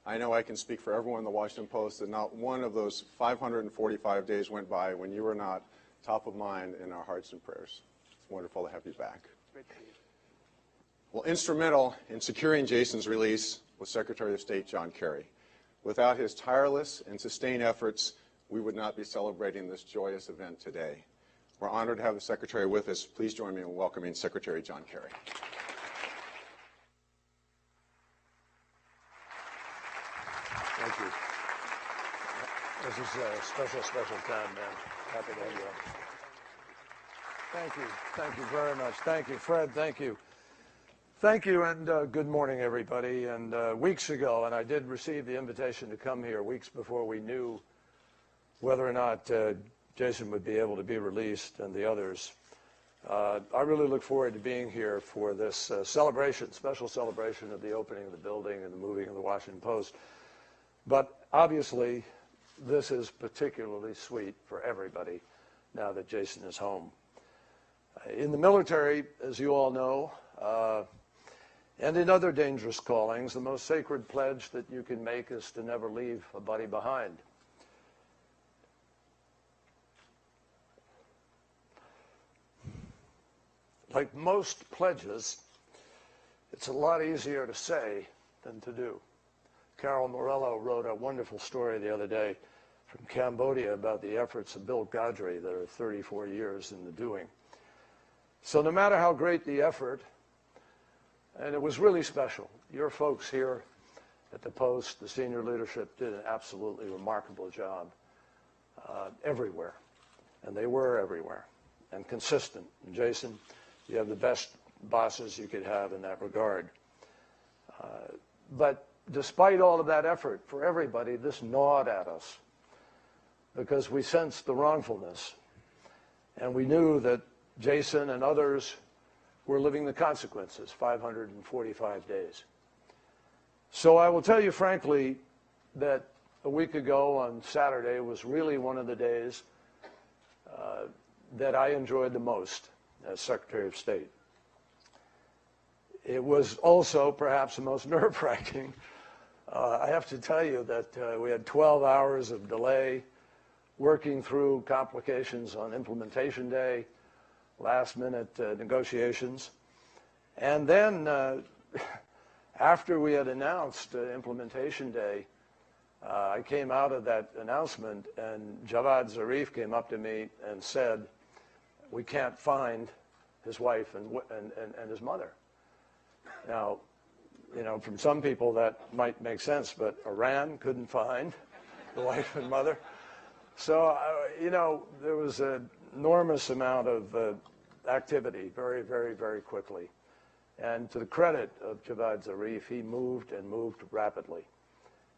I know I can speak for everyone in the Washington Post that not one of those 545 days went by when you were not top of mind in our hearts and prayers. It's wonderful to have you back. Well, instrumental in securing Jason's release was Secretary of State John Kerry. Without his tireless and sustained efforts, we would not be celebrating this joyous event today. We're honored to have the Secretary with us. Please join me in welcoming Secretary John Kerry. Thank you. This is a special, special time, man. Happy to have you up. Thank you. Thank you very much. Thank you, Fred. Thank you. Thank you, and good morning, everybody. And weeks ago, and I did receive the invitation to come here weeks before we knew whether or not Jason would be able to be released and the others. I really look forward to being here for this celebration, special celebration of the opening of the building and the moving of the Washington Post. But obviously, this is particularly sweet for everybody now that Jason is home. In the military, as you all know, and in other dangerous callings, the most sacred pledge that you can make is to never leave a buddy behind. Like most pledges, it's a lot easier to say than to do. Carol Morello wrote a wonderful story the other day from Cambodia about the efforts of Bill Gaudry that are 34 years in the doing. So no matter how great the effort, and it was really special, your folks here at the Post, the senior leadership, did an absolutely remarkable job everywhere. And they were everywhere and consistent. And Jason, you have the best bosses you could have in that regard. But despite all of that effort for everybody, this gnawed at us because we sensed the wrongfulness. And we knew that Jason and others were living the consequences, 545 days. So I will tell you frankly that a week ago on Saturday was really one of the days that I enjoyed the most as Secretary of State. It was also perhaps the most nerve-wracking. I have to tell you that we had 12 hours of delay working through complications on implementation day, last-minute negotiations. And then after we had announced implementation day, I came out of that announcement and Javad Zarif came up to me and said, we can't find his wife and his mother. Now, you know, from some people that might make sense, but Iran couldn't find the wife and mother. So, you know, there was an enormous amount of activity very, very, very quickly. And to the credit of Javad Zarif, he moved and moved rapidly.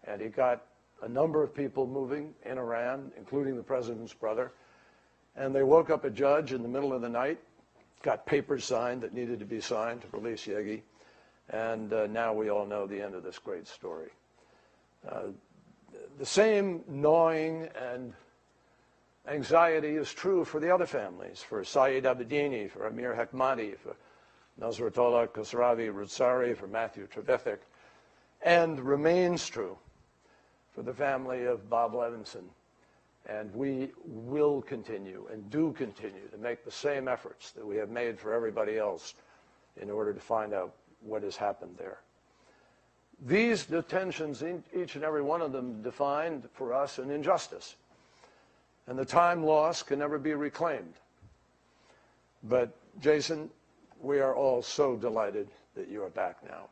And he got a number of people moving in Iran, including the president's brother. And they woke up a judge in the middle of the night, got papers signed that needed to be signed to release Yegi. And now we all know the end of this great story. The same gnawing and anxiety is true for the other families, for Saeed Abedini, for Amir Hekmati, for Nasratollah Khosravi Rutsari, for Matthew Trevithick, and remains true for the family of Bob Levinson. And we will continue and do continue to make the same efforts that we have made for everybody else in order to find out what has happened there. These detentions, each and every one of them, defined for us an injustice. And the time lost can never be reclaimed. But, Jason, we are all so delighted that you are back now.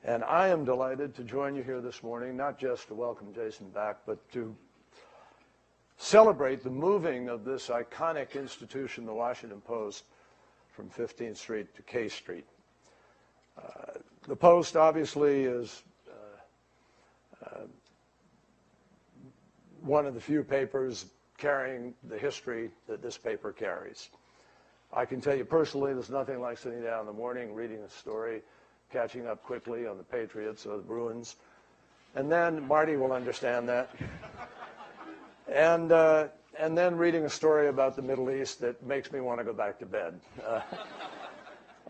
And I am delighted to join you here this morning, not just to welcome Jason back, but to celebrate the moving of this iconic institution, the Washington Post, from 15th Street to K Street. The Post obviously is one of the few papers carrying the history that this paper carries. I can tell you personally, there's nothing like sitting down in the morning, reading a story, catching up quickly on the Patriots or the Bruins, and then Marty will understand that. And then reading a story about the Middle East that makes me want to go back to bed.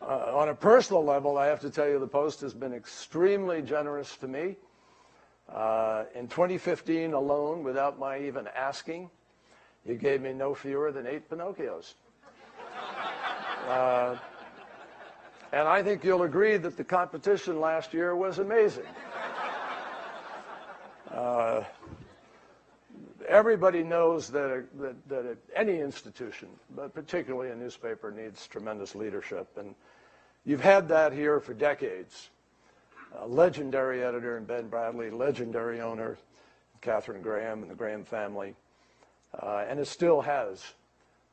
On a personal level, I have to tell you, the Post has been extremely generous to me. In 2015 alone, without my even asking, you gave me no fewer than 8 Pinocchios. And I think you'll agree that the competition last year was amazing. Everybody knows that any institution, but particularly a newspaper, needs tremendous leadership. And you've had that here for decades. A legendary editor in Ben Bradley, legendary owner, Katharine Graham and the Graham family. And it still has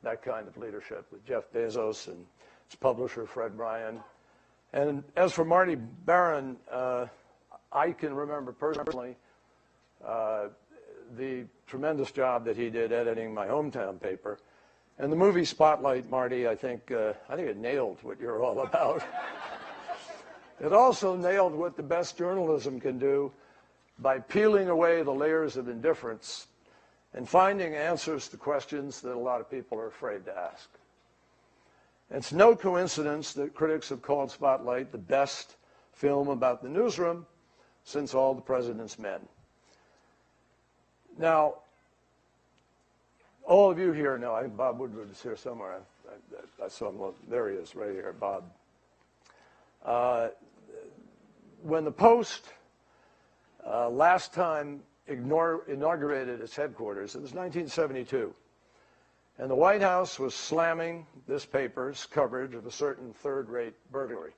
that kind of leadership with Jeff Bezos and its publisher, Fred Bryan. And as for Marty Baron, I can remember personally the tremendous job that he did editing my hometown paper. And the movie Spotlight, Marty, I think it nailed what you're all about. It also nailed what the best journalism can do by peeling away the layers of indifference and finding answers to questions that a lot of people are afraid to ask. It's no coincidence that critics have called Spotlight the best film about the newsroom since All the President's Men. Now, all of you here know, I think Bob Woodward is here somewhere. I saw him, there he is, right here, Bob. When the Post last time inaugurated its headquarters, it was 1972. And the White House was slamming this paper's coverage of a certain third-rate burglary.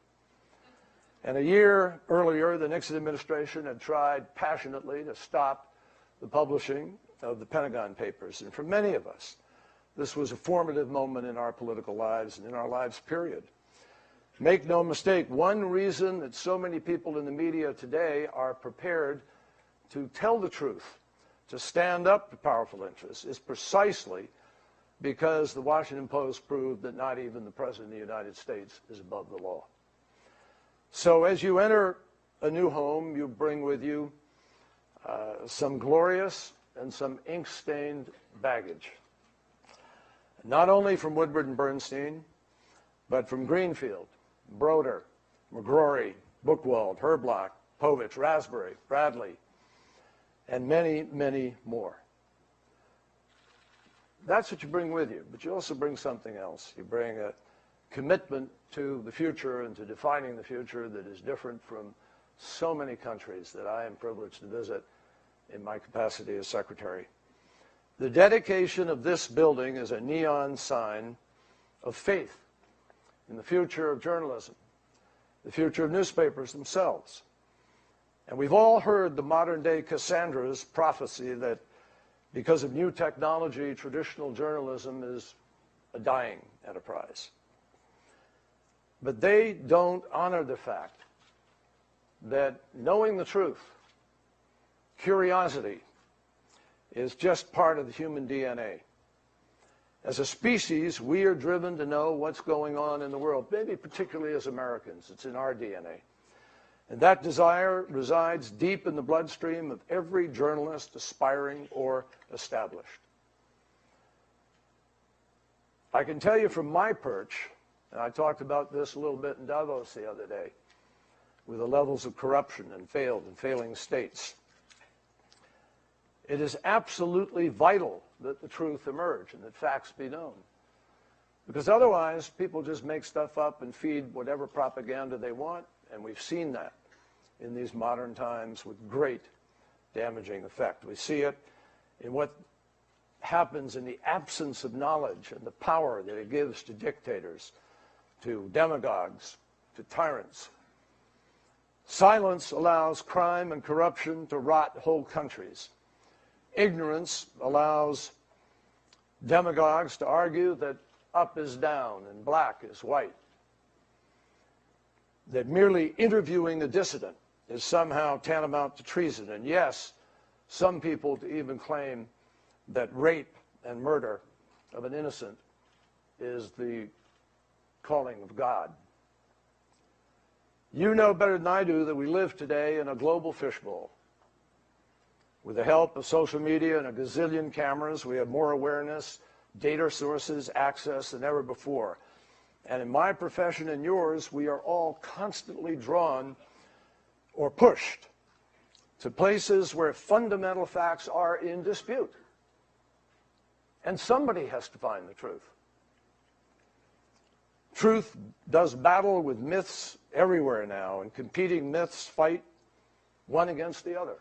And a year earlier, the Nixon administration had tried passionately to stop the publishing of the Pentagon Papers. And for many of us, this was a formative moment in our political lives and in our lives, period. Make no mistake, one reason that so many people in the media today are prepared to tell the truth, to stand up to powerful interests, is precisely because the Washington Post proved that not even the President of the United States is above the law. So as you enter a new home, you bring with you some glorious and some ink-stained baggage. Not only from Woodward and Bernstein, but from Greenfield, Broder, McGrory, Buchwald, Herblock, Povich, Raspberry, Bradley, and many, many more. That's what you bring with you, but you also bring something else. You bring a commitment to the future and to defining the future that is different from so many countries that I am privileged to visit in my capacity as secretary. The dedication of this building is a neon sign of faith in the future of journalism, the future of newspapers themselves. And we've all heard the modern-day Cassandra's prophecy that because of new technology, traditional journalism is a dying enterprise. But they don't honor the fact that knowing the truth, curiosity, is just part of the human DNA. As a species, we are driven to know what's going on in the world, maybe particularly as Americans. It's in our DNA. And that desire resides deep in the bloodstream of every journalist, aspiring or established. I can tell you from my perch, and I talked about this a little bit in Davos the other day, with the levels of corruption and failed and failing states. It is absolutely vital that the truth emerge and that facts be known. Because otherwise, people just make stuff up and feed whatever propaganda they want, and we've seen that in these modern times with great damaging effect. We see it in what happens in the absence of knowledge and the power that it gives to dictators, to demagogues, to tyrants. Silence allows crime and corruption to rot whole countries. Ignorance allows demagogues to argue that up is down and black is white. That merely interviewing a dissident is somehow tantamount to treason. And yes, some people to even claim that rape and murder of an innocent is the calling of God. You know better than I do that we live today in a global fishbowl. With the help of social media and a gazillion cameras, we have more awareness, data sources, access than ever before. And in my profession and yours, we are all constantly drawn or pushed to places where fundamental facts are in dispute. And somebody has to find the truth. Truth does battle with myths everywhere now, and competing myths fight one against the other,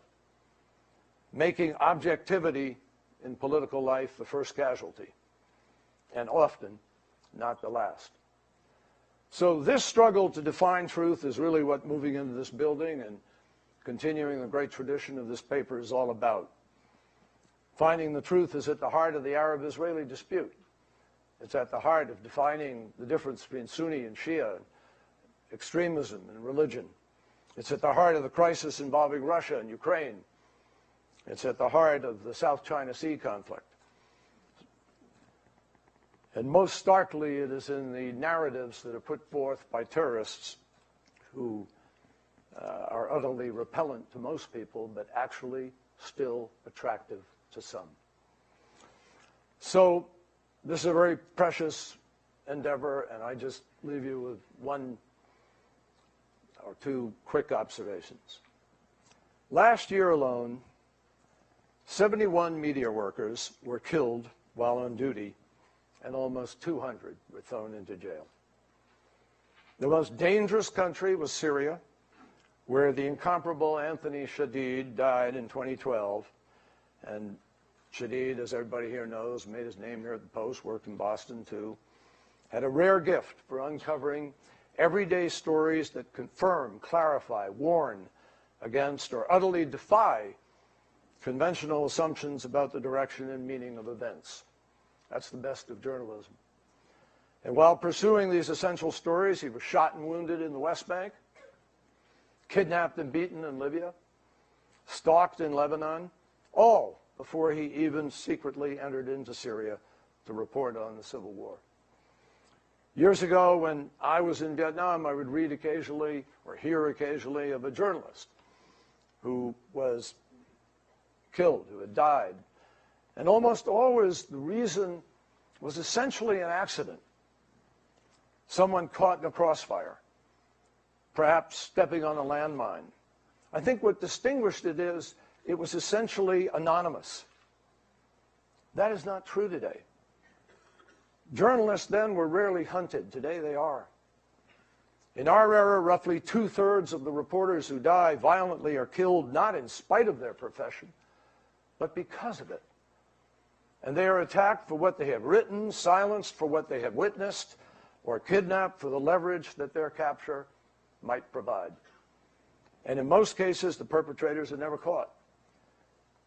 making objectivity in political life the first casualty, and often not the last. So this struggle to define truth is really what moving into this building and continuing the great tradition of this paper is all about. Finding the truth is at the heart of the Arab-Israeli dispute. It's at the heart of defining the difference between Sunni and Shia, extremism and religion. It's at the heart of the crisis involving Russia and Ukraine. It's at the heart of the South China Sea conflict. And most starkly, it is in the narratives that are put forth by terrorists who are utterly repellent to most people, but actually still attractive to some. So this is a very precious endeavor, and I just leave you with one or two quick observations. Last year alone, 71 media workers were killed while on duty, and almost 200 were thrown into jail. The most dangerous country was Syria, where the incomparable Anthony Shadid died in 2012. And Shadid, as everybody here knows, made his name here at the Post, worked in Boston too, had a rare gift for uncovering everyday stories that confirm, clarify, warn against, or utterly defy conventional assumptions about the direction and meaning of events. That's the best of journalism. And while pursuing these essential stories, he was shot and wounded in the West Bank, kidnapped and beaten in Libya, stalked in Lebanon, all before he even secretly entered into Syria to report on the civil war. Years ago, when I was in Vietnam, I would read occasionally or hear occasionally of a journalist who was killed, who had died. And almost always the reason was essentially an accident. Someone caught in a crossfire, perhaps stepping on a landmine. I think what distinguished it is it was essentially anonymous. That is not true today. Journalists then were rarely hunted. Today they are. In our era, roughly 2/3 of the reporters who die violently are killed not in spite of their profession, but because of it. And they are attacked for what they have written, silenced for what they have witnessed, or kidnapped for the leverage that their capture might provide. And in most cases, the perpetrators are never caught.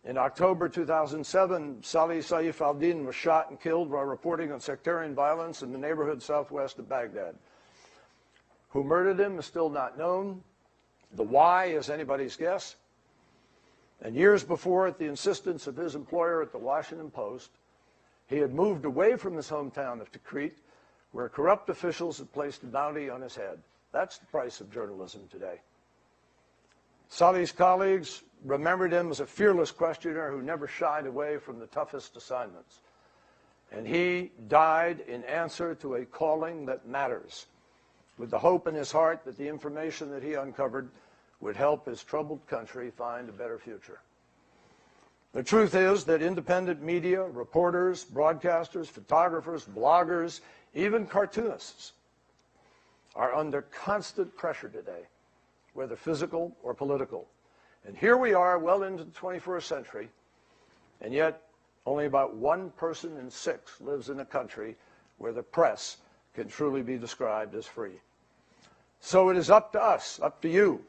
In October 2007, Salih Saif al-Din was shot and killed while reporting on sectarian violence in the neighborhood southwest of Baghdad. Who murdered him is still not known. The why is anybody's guess. And years before, at the insistence of his employer at the Washington Post, he had moved away from his hometown of Tikrit, where corrupt officials had placed a bounty on his head. That's the price of journalism today. Salih's colleagues remembered him as a fearless questioner who never shied away from the toughest assignments. And he died in answer to a calling that matters, with the hope in his heart that the information that he uncovered would help his troubled country find a better future. The truth is that independent media, reporters, broadcasters, photographers, bloggers, even cartoonists are under constant pressure today, whether physical or political. And here we are, well into the 21st century, and yet only about 1 person in 6 lives in a country where the press can truly be described as free. So it is up to us, up to you,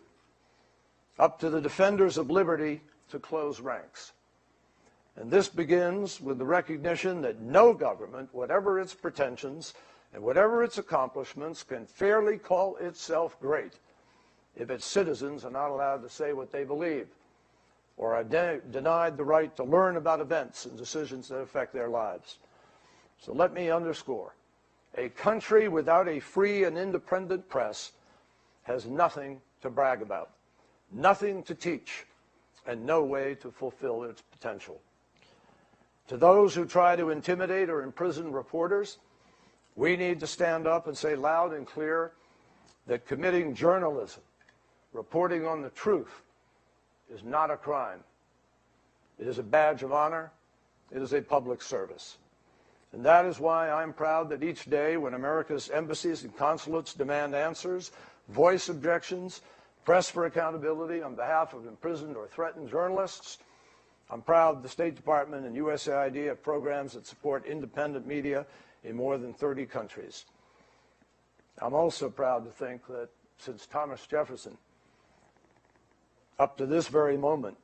up to the defenders of liberty to close ranks. And this begins with the recognition that no government, whatever its pretensions and whatever its accomplishments, can fairly call itself great if its citizens are not allowed to say what they believe or are denied the right to learn about events and decisions that affect their lives. So let me underscore, a country without a free and independent press has nothing to brag about, nothing to teach, and no way to fulfill its potential. To those who try to intimidate or imprison reporters, we need to stand up and say loud and clear that committing journalism, reporting on the truth, is not a crime. It is a badge of honor. It is a public service. And that is why I'm proud that each day when America's embassies and consulates demand answers, voice objections, press for accountability on behalf of imprisoned or threatened journalists, I'm proud the State Department and USAID have programs that support independent media in more than 30 countries. I'm also proud to think that since Thomas Jefferson, up to this very moment,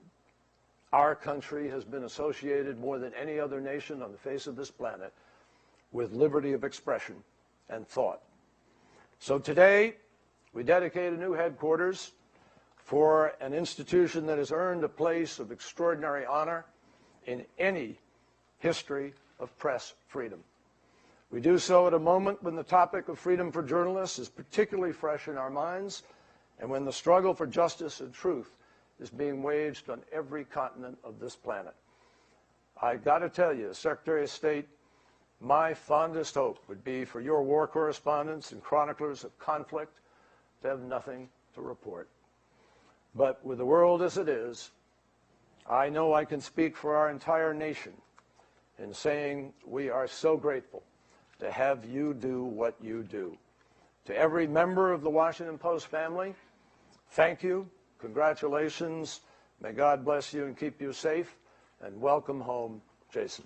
our country has been associated more than any other nation on the face of this planet with liberty of expression and thought. So today, we dedicate a new headquarters for an institution that has earned a place of extraordinary honor in any history of press freedom. We do so at a moment when the topic of freedom for journalists is particularly fresh in our minds, and when the struggle for justice and truth is being waged on every continent of this planet. I got to tell you, as Secretary of State, my fondest hope would be for your war correspondents and chroniclers of conflict to have nothing to report. But with the world as it is, I know I can speak for our entire nation in saying we are so grateful to have you do what you do. To every member of the Washington Post family, thank you, congratulations, may God bless you and keep you safe, and welcome home, Jason.